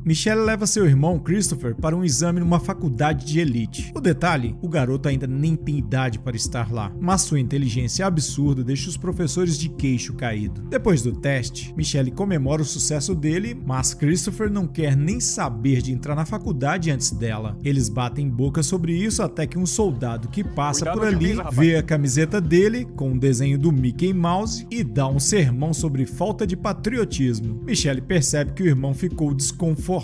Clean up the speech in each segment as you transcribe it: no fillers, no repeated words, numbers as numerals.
Michelle leva seu irmão Christopher para um exame numa faculdade de elite. O detalhe, o garoto ainda nem tem idade para estar lá, mas sua inteligência absurda deixa os professores de queixo caído. Depois do teste, Michelle comemora o sucesso dele, mas Christopher não quer nem saber de entrar na faculdade antes dela. Eles batem boca sobre isso até que um soldado que passa por ali vê a camiseta dele com o desenho do Mickey Mouse e dá um sermão sobre falta de patriotismo. Michelle percebe que o irmão ficou desconfortável.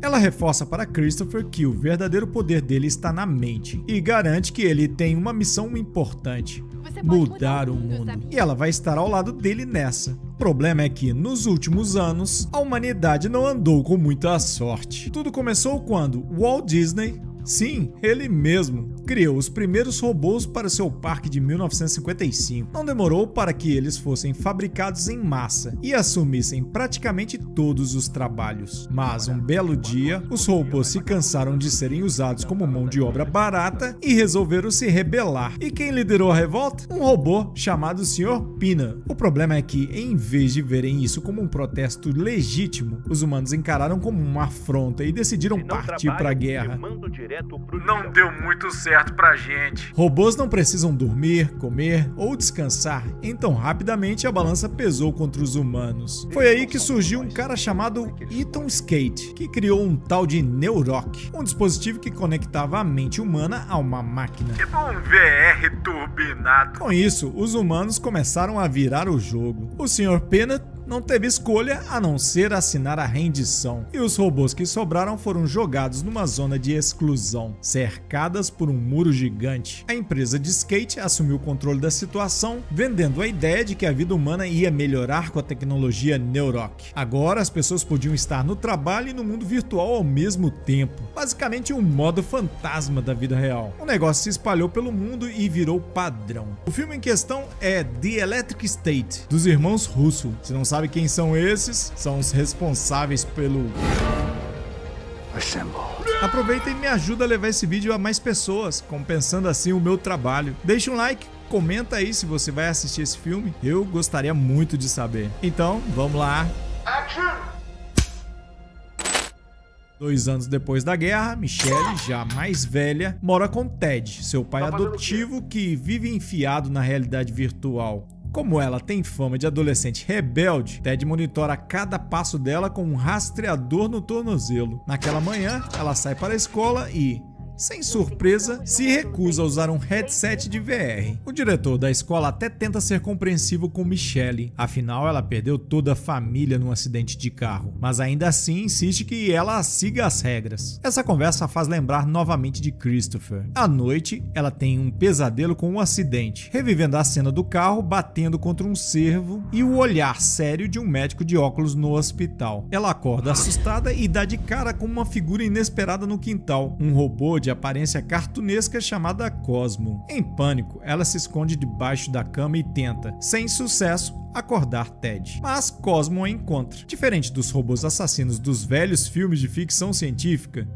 Ela reforça para Christopher que o verdadeiro poder dele está na mente e garante que ele tem uma missão importante: mudar o mundo. E ela vai estar ao lado dele nessa. O problema é que, nos últimos anos, a humanidade não andou com muita sorte. Tudo começou quando Walt Disney, sim, ele mesmo, criou os primeiros robôs para seu parque de 1955. Não demorou para que eles fossem fabricados em massa e assumissem praticamente todos os trabalhos. Mas um belo dia, os robôs se cansaram de serem usados como mão de obra barata e resolveram se rebelar. E quem liderou a revolta? Um robô chamado Sr. Pina. O problema é que, em vez de verem isso como um protesto legítimo, os humanos encararam como uma afronta e decidiram partir para a guerra. Não deu muito certo pra gente. Robôs não precisam dormir, comer ou descansar, então rapidamente a balança pesou contra os humanos. Foi aí que surgiu um cara chamado Ethan Skate, que criou um tal de Neurok, um dispositivo que conectava a mente humana a uma máquina. Tipo um VR turbinado. Com isso, os humanos começaram a virar o jogo. O Sr. Peanut não teve escolha a não ser assinar a rendição, e os robôs que sobraram foram jogados numa zona de exclusão, cercadas por um muro gigante. A empresa de Skate assumiu o controle da situação, vendendo a ideia de que a vida humana ia melhorar com a tecnologia Neurok. Agora as pessoas podiam estar no trabalho e no mundo virtual ao mesmo tempo, basicamente um modo fantasma da vida real. O negócio se espalhou pelo mundo e virou padrão. O filme em questão é The Electric State, dos irmãos Russo. Se não sabe quem são esses? São os responsáveis pelo... Aproveita e me ajuda a levar esse vídeo a mais pessoas, compensando assim o meu trabalho. Deixa um like, comenta aí se você vai assistir esse filme, eu gostaria muito de saber. Então, vamos lá. Action! 2 anos depois da guerra, Michelle, já mais velha, mora com Ted, seu pai adotivo que vive enfiado na realidade virtual. Como ela tem fama de adolescente rebelde, Ted monitora cada passo dela com um rastreador no tornozelo. Naquela manhã, ela sai para a escola e, sem surpresa, se recusa a usar um headset de VR. O diretor da escola até tenta ser compreensivo com Michelle, afinal ela perdeu toda a família num acidente de carro, mas ainda assim insiste que ela siga as regras. Essa conversa faz lembrar novamente de Christopher. À noite, ela tem um pesadelo com um acidente, revivendo a cena do carro batendo contra um cervo e o olhar sério de um médico de óculos no hospital. Ela acorda assustada e dá de cara com uma figura inesperada no quintal, um robô de aparência cartunesca chamada Cosmo. Em pânico, ela se esconde debaixo da cama e tenta, sem sucesso, acordar Ted. Mas Cosmo a encontra. Diferente dos robôs assassinos dos velhos filmes de ficção científica,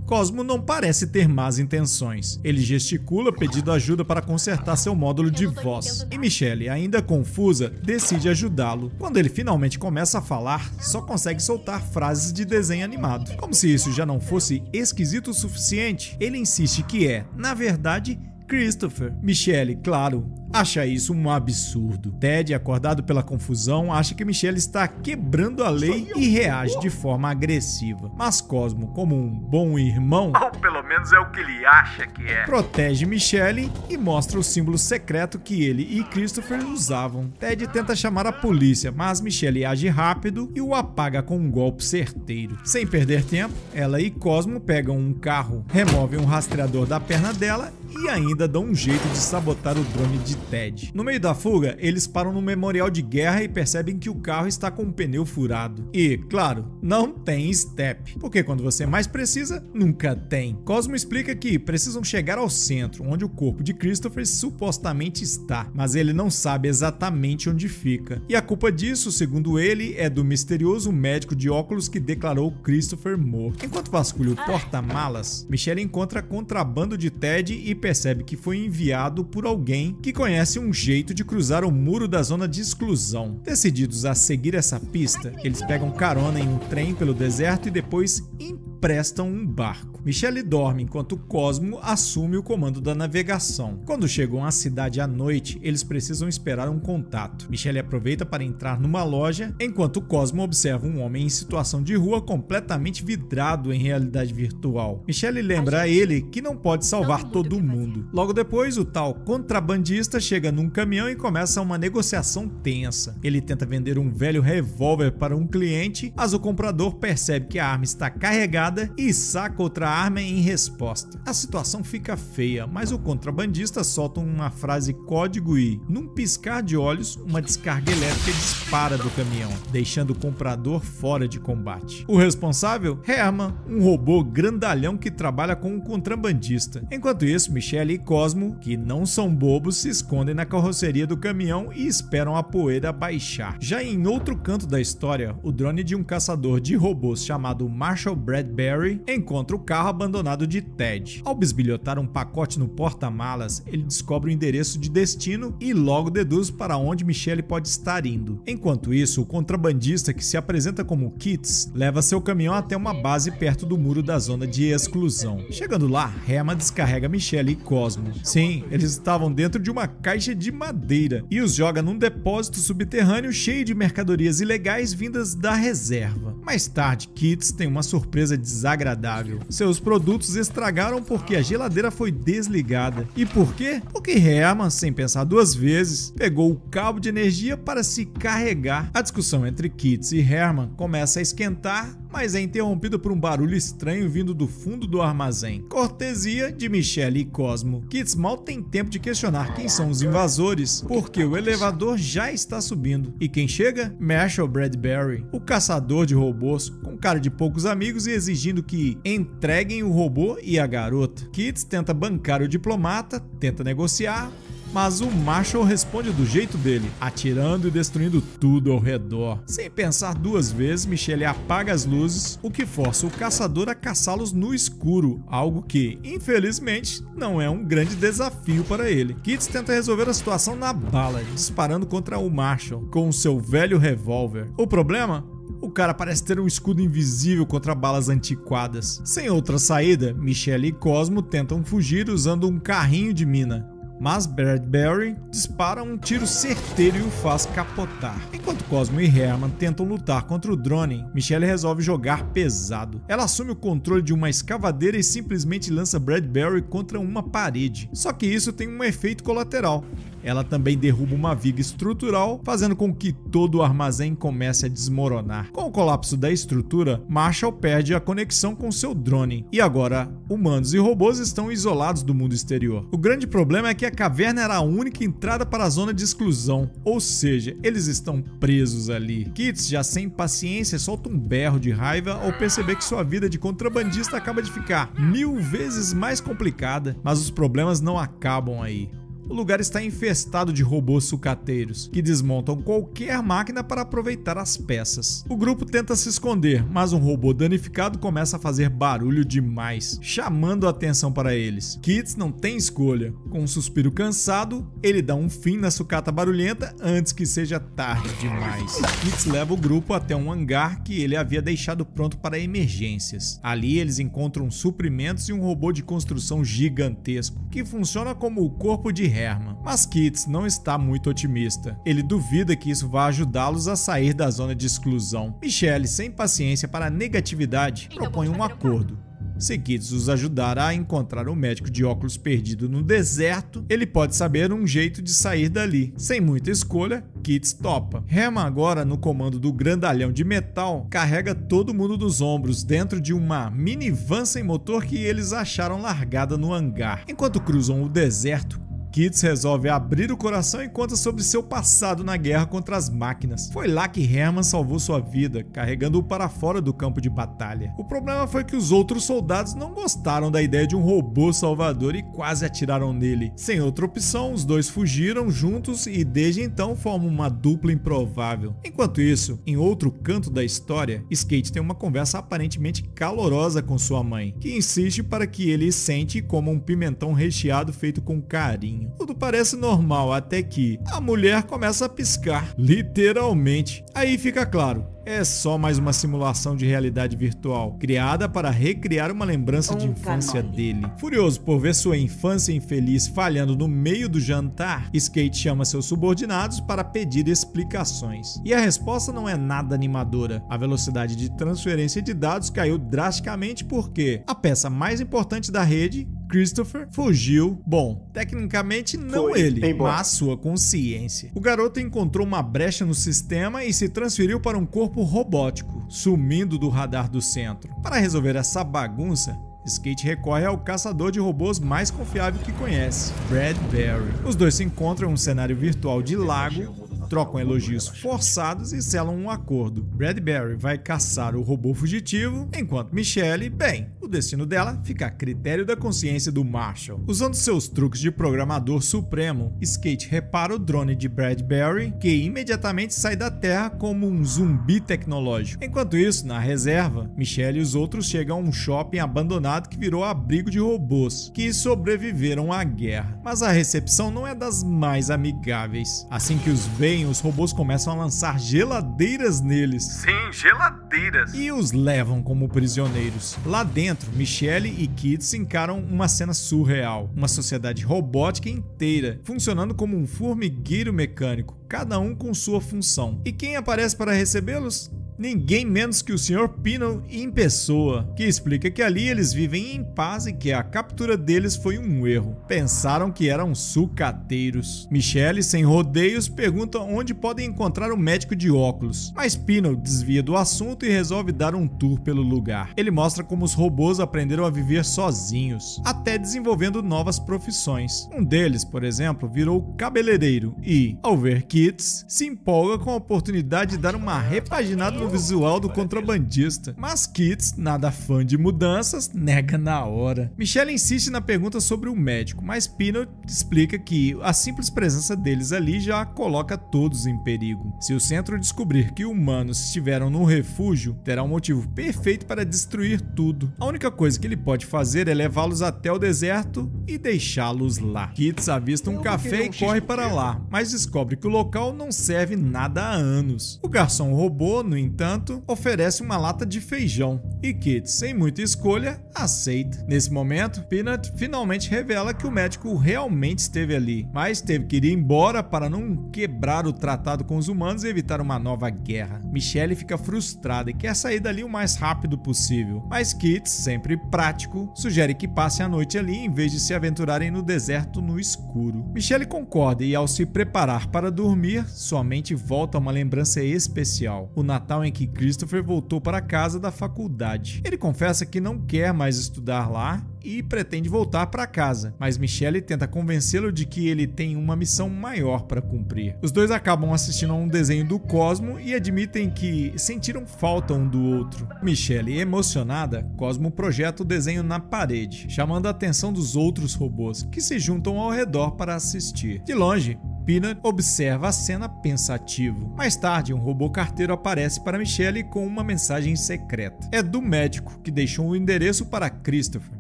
Cosmo não parece ter más intenções. Ele gesticula pedindo ajuda para consertar seu módulo de voz. E Michelle, ainda confusa, decide ajudá-lo. Quando ele finalmente começa a falar, só consegue soltar frases de desenho animado. Como se isso já não fosse esquisito o suficiente, ele insiste que é, na verdade, Christopher. Michelle, claro, acha isso um absurdo. Ted, acordado pela confusão, acha que Michelle está quebrando a lei e reage de forma agressiva. Mas Cosmo, como um bom irmão, ou pelo menos é o que ele acha que é, protege Michelle e mostra o símbolo secreto que ele e Christopher usavam. Ted tenta chamar a polícia, mas Michelle age rápido e o apaga com um golpe certeiro. Sem perder tempo, ela e Cosmo pegam um carro, removem um rastreador da perna dela e ainda dão um jeito de sabotar o drone de Ted. No meio da fuga, eles param no memorial de guerra e percebem que o carro está com um pneu furado. E, claro, não tem step, porque quando você mais precisa, nunca tem. Cosmo explica que precisam chegar ao centro, onde o corpo de Christopher supostamente está, mas ele não sabe exatamente onde fica. E a culpa disso, segundo ele, é do misterioso médico de óculos que declarou Christopher morto. Enquanto vasculha o porta-malas, Michelle encontra contrabando de Ted e percebe que foi enviado por alguém que conhece conhece um jeito de cruzar o muro da zona de exclusão. Decididos a seguir essa pista, eles pegam carona em um trem pelo deserto e depois emprestam um barco. Michelle dorme enquanto Cosmo assume o comando da navegação. Quando chegam à cidade à noite, eles precisam esperar um contato. Michelle aproveita para entrar numa loja, enquanto Cosmo observa um homem em situação de rua completamente vidrado em realidade virtual. Michelle lembra a ele que não pode salvar todo mundo. Logo depois, o tal contrabandista chega num caminhão e começa uma negociação tensa. Ele tenta vender um velho revólver para um cliente, mas o comprador percebe que a arma está carregada e saca outra arma em resposta. A situação fica feia, mas o contrabandista solta uma frase código e, num piscar de olhos, uma descarga elétrica dispara do caminhão, deixando o comprador fora de combate. O responsável? Herman, um robô grandalhão que trabalha com um contrabandista. Enquanto isso, Michelle e Cosmo, que não são bobos, se escondem na carroceria do caminhão e esperam a poeira baixar. Já em outro canto da história, o drone de um caçador de robôs chamado Marshall Bradbury encontra o carro abandonado de Ted. Ao bisbilhotar um pacote no porta-malas, ele descobre o endereço de destino e logo deduz para onde Michelle pode estar indo. Enquanto isso, o contrabandista, que se apresenta como Kits, leva seu caminhão até uma base perto do muro da zona de exclusão. Chegando lá, Herman descarrega Michelle e Cosmo. Sim, eles estavam dentro de uma caixa de madeira e os joga num depósito subterrâneo cheio de mercadorias ilegais vindas da reserva. Mais tarde, Kits tem uma surpresa desagradável. Seus produtos estragaram porque a geladeira foi desligada. E por quê? Porque Herman, sem pensar duas vezes, pegou o cabo de energia para se carregar. A discussão entre Kits e Herman começa a esquentar, mas é interrompida por um barulho estranho vindo do fundo do armazém. Cortesia de Michelle e Cosmo. Kits mal tem tempo de questionar quem são os invasores, porque o elevador já está subindo. E quem chega? Marshall Bradbury, o caçador de robôs, com cara de poucos amigos e exigindo que entreguem o robô e a garota. Kits tenta bancar o diplomata, tenta negociar, mas o Marshall responde do jeito dele, atirando e destruindo tudo ao redor. Sem pensar duas vezes, Michelle apaga as luzes, o que força o caçador a caçá-los no escuro, algo que, infelizmente, não é um grande desafio para ele. Kits tenta resolver a situação na bala, disparando contra o Marshall com o seu velho revólver. O problema? O cara parece ter um escudo invisível contra balas antiquadas. Sem outra saída, Michelle e Cosmo tentam fugir usando um carrinho de mina. Mas Bradbury dispara um tiro certeiro e o faz capotar. Enquanto Cosmo e Herman tentam lutar contra o drone, Michelle resolve jogar pesado. Ela assume o controle de uma escavadeira e simplesmente lança Bradbury contra uma parede. Só que isso tem um efeito colateral. Ela também derruba uma viga estrutural, fazendo com que todo o armazém comece a desmoronar. Com o colapso da estrutura, Marshall perde a conexão com seu drone, e agora humanos e robôs estão isolados do mundo exterior. O grande problema é que a caverna era a única entrada para a zona de exclusão, ou seja, eles estão presos ali. Kits, já sem paciência, solta um berro de raiva ao perceber que sua vida de contrabandista acaba de ficar 1000 vezes mais complicada, mas os problemas não acabam aí. O lugar está infestado de robôs sucateiros, que desmontam qualquer máquina para aproveitar as peças. O grupo tenta se esconder, mas um robô danificado começa a fazer barulho demais, chamando a atenção para eles. Kits não tem escolha. Com um suspiro cansado, ele dá um fim na sucata barulhenta antes que seja tarde demais. Kits leva o grupo até um hangar que ele havia deixado pronto para emergências. Ali eles encontram suprimentos e um robô de construção gigantesco, que funciona como o corpo de Herman. Mas Kits não está muito otimista. Ele duvida que isso vá ajudá-los a sair da zona de exclusão. Michelle, sem paciência para a negatividade, propõe um acordo. Se Kits os ajudar a encontrar um médico de óculos perdido no deserto, ele pode saber um jeito de sair dali. Sem muita escolha, Kits topa. Herman, agora no comando do grandalhão de metal, carrega todo mundo nos ombros dentro de uma minivan sem motor que eles acharam largada no hangar. Enquanto cruzam o deserto, Kits resolve abrir o coração e conta sobre seu passado na guerra contra as máquinas. Foi lá que Herman salvou sua vida, carregando-o para fora do campo de batalha. O problema foi que os outros soldados não gostaram da ideia de um robô salvador e quase atiraram nele. Sem outra opção, os dois fugiram juntos e desde então formam uma dupla improvável. Enquanto isso, em outro canto da história, Skate tem uma conversa aparentemente calorosa com sua mãe, que insiste para que ele sente como um pimentão recheado feito com carinho. caminho. Tudo parece normal até que a mulher começa a piscar, literalmente. Aí fica claro, é só mais uma simulação de realidade virtual, criada para recriar uma lembrança de infância dele. Furioso por ver sua infância infeliz falhando no meio do jantar, Skate chama seus subordinados para pedir explicações. E a resposta não é nada animadora. A velocidade de transferência de dados caiu drasticamente porque a peça mais importante da rede, Christopher, fugiu. Bom, tecnicamente não ele, mas sua consciência. O garoto encontrou uma brecha no sistema e se transferiu para um corpo robótico, sumindo do radar do centro. Para resolver essa bagunça, Skate recorre ao caçador de robôs mais confiável que conhece, Bradbury. Os dois se encontram em um cenário virtual de lago, trocam elogios forçados e selam um acordo. Bradbury vai caçar o robô fugitivo, enquanto Michelle, bem, o destino dela fica a critério da consciência do Marshall. Usando seus truques de programador supremo, Skate repara o drone de Bradbury, que imediatamente sai da Terra como um zumbi tecnológico. Enquanto isso, na reserva, Michelle e os outros chegam a um shopping abandonado que virou abrigo de robôs, que sobreviveram à guerra. Mas a recepção não é das mais amigáveis. Assim que os veem, os robôs começam a lançar geladeiras neles. Sim, geladeiras. E os levam como prisioneiros. Lá dentro, Michelle e Kids encaram uma cena surreal. Uma sociedade robótica inteira, funcionando como um formigueiro mecânico, cada um com sua função. E quem aparece para recebê-los? Ninguém menos que o Sr. Pino em pessoa, que explica que ali eles vivem em paz e que a captura deles foi um erro. Pensaram que eram sucateiros. Michelle, sem rodeios, pergunta onde podem encontrar o médico de óculos, mas Pino desvia do assunto e resolve dar um tour pelo lugar. Ele mostra como os robôs aprenderam a viver sozinhos, até desenvolvendo novas profissões. Um deles, por exemplo, virou cabeleireiro e, ao ver Kids, se empolga com a oportunidade de dar uma repaginada no visual do contrabandista. Mas Kids, nada fã de mudanças, nega na hora. Michelle insiste na pergunta sobre o médico, mas Pino explica que a simples presença deles ali já coloca todos em perigo. Se o centro descobrir que humanos estiveram no refúgio, terá um motivo perfeito para destruir tudo. A única coisa que ele pode fazer é levá-los até o deserto e deixá-los lá. Kids avista um café e corre para lá, mas descobre que o local não serve nada há anos. O garçom robô, no entanto, oferece uma lata de feijão e Kids, sem muita escolha, aceita. Nesse momento, Peanut finalmente revela que o médico realmente esteve ali, mas teve que ir embora para não quebrar o tratado com os humanos e evitar uma nova guerra. Michelle fica frustrada e quer sair dali o mais rápido possível, mas Kids, sempre prático, sugere que passem a noite ali em vez de se aventurarem no deserto no escuro. Michelle concorda e, ao se preparar para dormir, sua mente volta a uma lembrança especial: o Natal em que Christopher voltou para a casa da faculdade. Ele confessa que não quer mais estudar lá e pretende voltar para casa, mas Michelle tenta convencê-lo de que ele tem uma missão maior para cumprir. Os dois acabam assistindo a um desenho do Cosmo e admitem que sentiram falta um do outro. Michelle, emocionada, Cosmo projeta o desenho na parede, chamando a atenção dos outros robôs, que se juntam ao redor para assistir. De longe, Peanut observa a cena pensativo. Mais tarde, um robô carteiro aparece para Michelle com uma mensagem secreta. É do médico, que deixou o endereço para Christopher.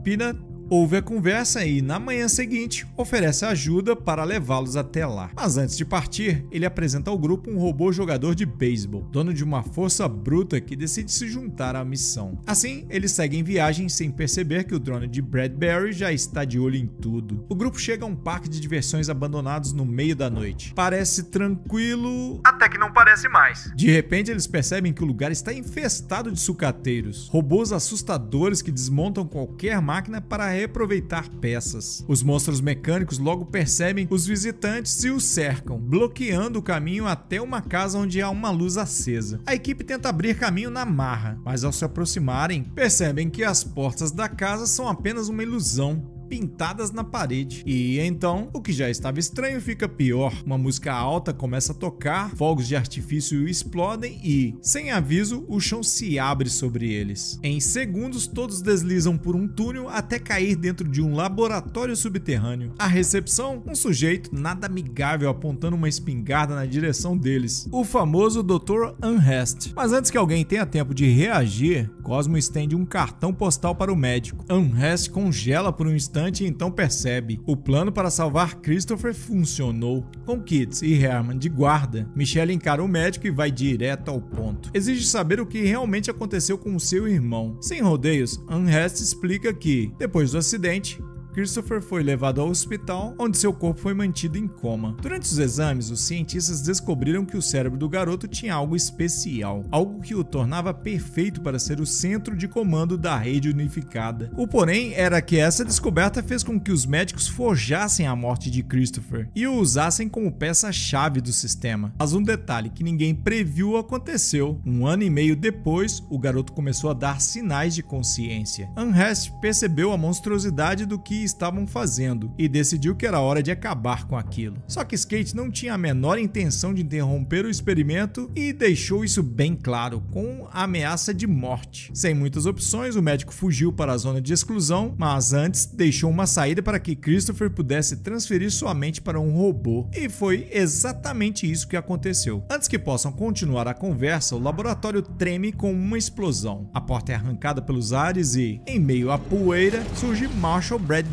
Peanut ouve a conversa e, na manhã seguinte, oferece ajuda para levá-los até lá. Mas antes de partir, ele apresenta ao grupo um robô jogador de beisebol, dono de uma força bruta que decide se juntar à missão. Assim, eles seguem viagem sem perceber que o drone de Bradbury já está de olho em tudo. O grupo chega a um parque de diversões abandonados no meio da noite. Parece tranquilo, até que não parece mais. De repente, eles percebem que o lugar está infestado de sucateiros, robôs assustadores que desmontam qualquer máquina para reaproveitar peças. Os monstros mecânicos logo percebem os visitantes e os cercam, bloqueando o caminho até uma casa onde há uma luz acesa. A equipe tenta abrir caminho na marra, mas ao se aproximarem, percebem que as portas da casa são apenas uma ilusão, pintadas na parede. E então, o que já estava estranho fica pior. Uma música alta começa a tocar, fogos de artifício explodem e, sem aviso, o chão se abre sobre eles. Em segundos, todos deslizam por um túnel até cair dentro de um laboratório subterrâneo. A recepção, um sujeito nada amigável apontando uma espingarda na direção deles. O famoso Dr. Unrest. Mas antes que alguém tenha tempo de reagir, Cosmo estende um cartão postal para o médico. Unrest congela por um instante instante e então percebe: o plano para salvar Christopher funcionou. Com Kit e Herman de guarda, Michelle encara o médico e vai direto ao ponto. Exige saber o que realmente aconteceu com o seu irmão. Sem rodeios, Unrest explica que, depois do acidente, Christopher foi levado ao hospital, onde seu corpo foi mantido em coma. Durante os exames, os cientistas descobriram que o cérebro do garoto tinha algo especial, algo que o tornava perfeito para ser o centro de comando da rede unificada. O porém era que essa descoberta fez com que os médicos forjassem a morte de Christopher e o usassem como peça-chave do sistema. Mas um detalhe que ninguém previu aconteceu. 1 ano e meio depois, o garoto começou a dar sinais de consciência. Unrest percebeu a monstruosidade do que estavam fazendo e decidiu que era hora de acabar com aquilo. Só que Skate não tinha a menor intenção de interromper o experimento e deixou isso bem claro, com a ameaça de morte. Sem muitas opções, o médico fugiu para a zona de exclusão, mas antes deixou uma saída para que Christopher pudesse transferir sua mente para um robô. E foi exatamente isso que aconteceu. Antes que possam continuar a conversa, o laboratório treme com uma explosão. A porta é arrancada pelos ares e, em meio à poeira, surge Marshall Bradbury.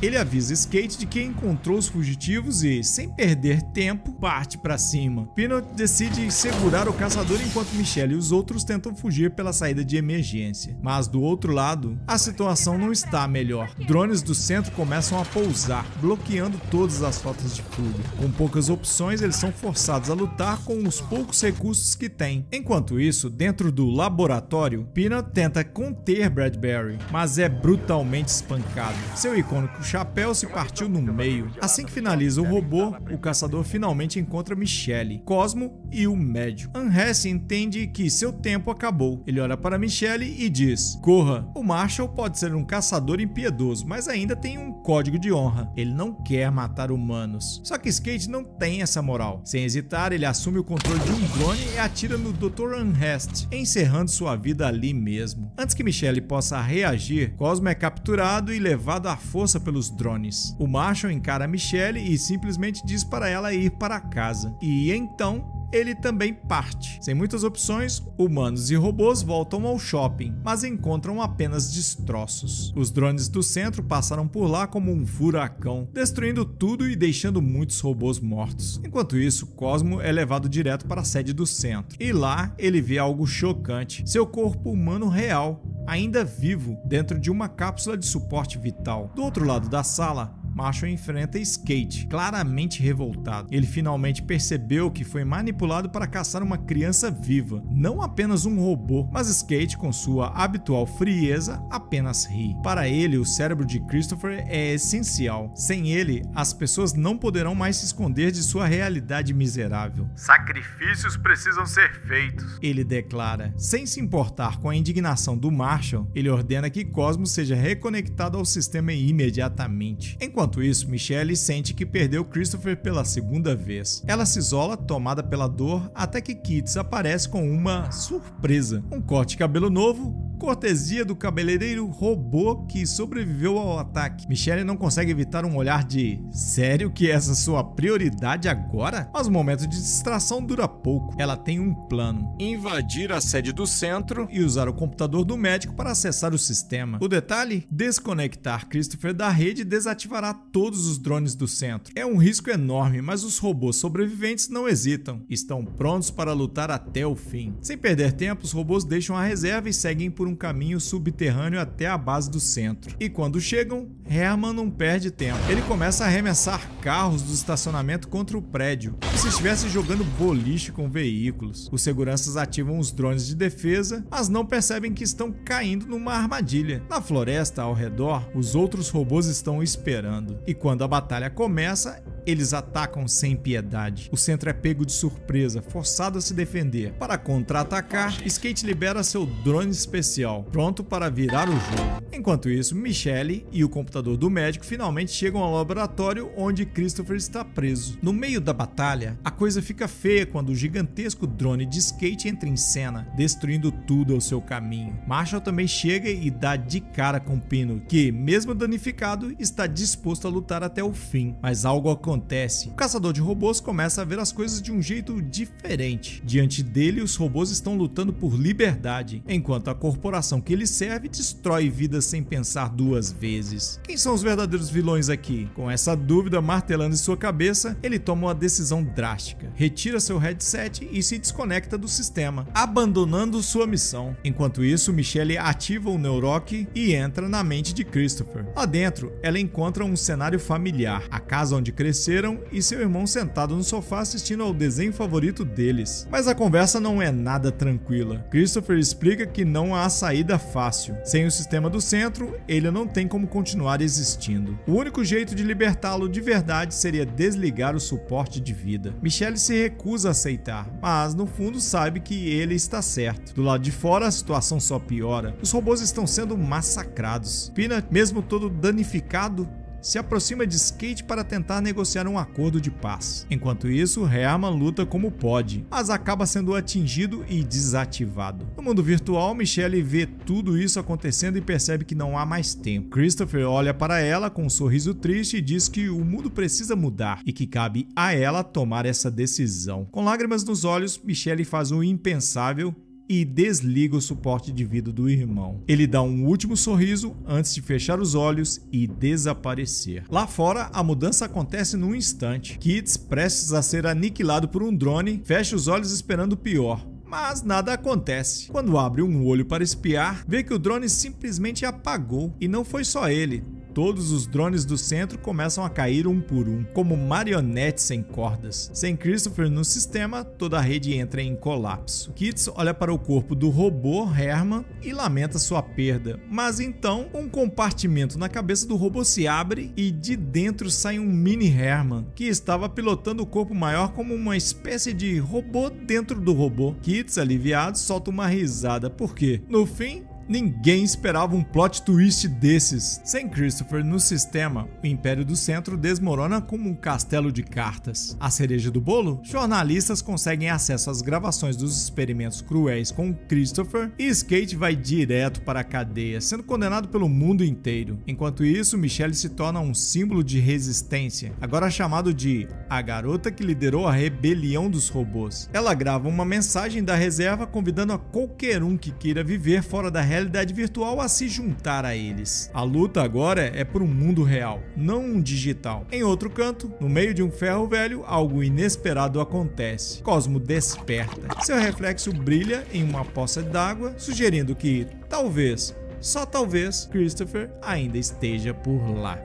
Ele avisa Skate de que encontrou os fugitivos e, sem perder tempo, parte para cima. Peanut decide segurar o caçador enquanto Michelle e os outros tentam fugir pela saída de emergência. Mas do outro lado, a situação não está melhor. Drones do centro começam a pousar, bloqueando todas as rotas de fuga. Com poucas opções, eles são forçados a lutar com os poucos recursos que têm. Enquanto isso, dentro do laboratório, Peanut tenta conter Bradbury, mas é brutalmente espancado. Seu icônico chapéu se partiu no meio. Assim que finaliza o robô, o caçador finalmente encontra Michelle, Cosmo e o médico. Unrest entende que seu tempo acabou. Ele olha para Michelle e diz: corra. O Marshall pode ser um caçador impiedoso, mas ainda tem um código de honra. Ele não quer matar humanos. Só que Skate não tem essa moral. Sem hesitar, ele assume o controle de um drone e atira no Dr. Unrest, encerrando sua vida ali mesmo. Antes que Michelle possa reagir, Cosmo é capturado e levado à força pelos drones. O Marshall encara Michelle e simplesmente diz para ela ir para casa. E então ele também parte. Sem muitas opções, humanos e robôs voltam ao shopping, mas encontram apenas destroços. Os drones do centro passaram por lá como um furacão, destruindo tudo e deixando muitos robôs mortos. Enquanto isso, Cosmo é levado direto para a sede do centro. E lá, ele vê algo chocante. Seu corpo humano real, ainda vivo, dentro de uma cápsula de suporte vital. Do outro lado da sala, Marshall enfrenta Skate, claramente revoltado. Ele finalmente percebeu que foi manipulado para caçar uma criança viva, não apenas um robô, mas Skate, com sua habitual frieza, apenas ri. Para ele, o cérebro de Christopher é essencial. Sem ele, as pessoas não poderão mais se esconder de sua realidade miserável. Sacrifícios precisam ser feitos, ele declara. Sem se importar com a indignação do Marshall, ele ordena que Cosmo seja reconectado ao sistema imediatamente. Enquanto isso, Michelle sente que perdeu Christopher pela segunda vez. Ela se isola, tomada pela dor, até que Kits aparece com uma surpresa. Um corte de cabelo novo, cortesia do cabeleireiro robô que sobreviveu ao ataque. Michelle não consegue evitar um olhar de: sério que essa é sua prioridade agora? Mas o momento de distração dura pouco. Ela tem um plano: invadir a sede do centro e usar o computador do médico para acessar o sistema. O detalhe? Desconectar Christopher da rede desativará todos os drones do centro. É um risco enorme, mas os robôs sobreviventes não hesitam. Estão prontos para lutar até o fim. Sem perder tempo, os robôs deixam a reserva e seguem por um caminho subterrâneo até a base do centro. E quando chegam, Herman não perde tempo. Ele começa a arremessar carros do estacionamento contra o prédio, como se estivesse jogando boliche com veículos. Os seguranças ativam os drones de defesa, mas não percebem que estão caindo numa armadilha. Na floresta ao redor, os outros robôs estão esperando. E quando a batalha começa, eles atacam sem piedade. O centro é pego de surpresa, forçado a se defender. Para contra-atacar, Skate libera seu drone especial, pronto para virar o jogo. Enquanto isso, Michelle e o computador do médico finalmente chegam ao laboratório onde Christopher está preso. No meio da batalha, a coisa fica feia quando o gigantesco drone de Skate entra em cena, destruindo tudo ao seu caminho. Marshall também chega e dá de cara com Pino, que, mesmo danificado, está disposto a lutar até o fim. Mas algo acontece acontece? O caçador de robôs começa a ver as coisas de um jeito diferente. Diante dele, os robôs estão lutando por liberdade, enquanto a corporação que ele serve destrói vidas sem pensar duas vezes. Quem são os verdadeiros vilões aqui? Com essa dúvida martelando em sua cabeça, ele toma uma decisão drástica. Retira seu headset e se desconecta do sistema, abandonando sua missão. Enquanto isso, Michelle ativa o Neuroc e entra na mente de Christopher. Lá dentro, ela encontra um cenário familiar, a casa onde cresceram e seu irmão sentado no sofá assistindo ao desenho favorito deles. Mas a conversa não é nada tranquila. Christopher explica que não há saída fácil. Sem o sistema do centro, ele não tem como continuar existindo. O único jeito de libertá-lo de verdade seria desligar o suporte de vida. Michelle se recusa a aceitar, mas no fundo sabe que ele está certo. Do lado de fora, a situação só piora. Os robôs estão sendo massacrados. Peanut, mesmo todo danificado, se aproxima de Skate para tentar negociar um acordo de paz. Enquanto isso, Herman luta como pode, mas acaba sendo atingido e desativado. No mundo virtual, Michelle vê tudo isso acontecendo e percebe que não há mais tempo. Christopher olha para ela com um sorriso triste e diz que o mundo precisa mudar e que cabe a ela tomar essa decisão. Com lágrimas nos olhos, Michelle faz o impensável e desliga o suporte de vida do irmão. Ele dá um último sorriso antes de fechar os olhos e desaparecer. Lá fora, a mudança acontece num instante. Kits, prestes a ser aniquilado por um drone, fecha os olhos esperando o pior. Mas nada acontece. Quando abre um olho para espiar, vê que o drone simplesmente apagou. E não foi só ele. Todos os drones do centro começam a cair um por um, como marionetes sem cordas. Sem Christopher no sistema, toda a rede entra em colapso. Kits olha para o corpo do robô Herman e lamenta sua perda, mas então um compartimento na cabeça do robô se abre e de dentro sai um mini Herman, que estava pilotando o corpo maior como uma espécie de robô dentro do robô. Kits, aliviado, solta uma risada, porque, no fim, ninguém esperava um plot twist desses. Sem Christopher no sistema, o Império do Centro desmorona como um castelo de cartas. A cereja do bolo? Jornalistas conseguem acesso às gravações dos experimentos cruéis com Christopher e Skate vai direto para a cadeia, sendo condenado pelo mundo inteiro. Enquanto isso, Michelle se torna um símbolo de resistência, agora chamado de a garota que liderou a rebelião dos robôs. Ela grava uma mensagem da reserva convidando a qualquer um que queira viver fora da realidade virtual a se juntar a eles. A luta agora é por um mundo real, não um digital. Em outro canto, no meio de um ferro velho, algo inesperado acontece. Cosmo desperta. Seu reflexo brilha em uma poça d'água, sugerindo que, talvez, só talvez, Christopher ainda esteja por lá.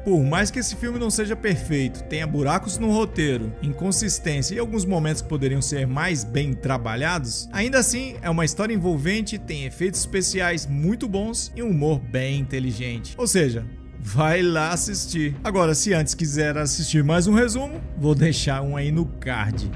Por mais que esse filme não seja perfeito, tenha buracos no roteiro, inconsistência e alguns momentos que poderiam ser mais bem trabalhados, ainda assim é uma história envolvente, tem efeitos especiais muito bons e um humor bem inteligente. Ou seja, vai lá assistir. Agora, se antes quiser assistir mais um resumo, vou deixar um aí no card.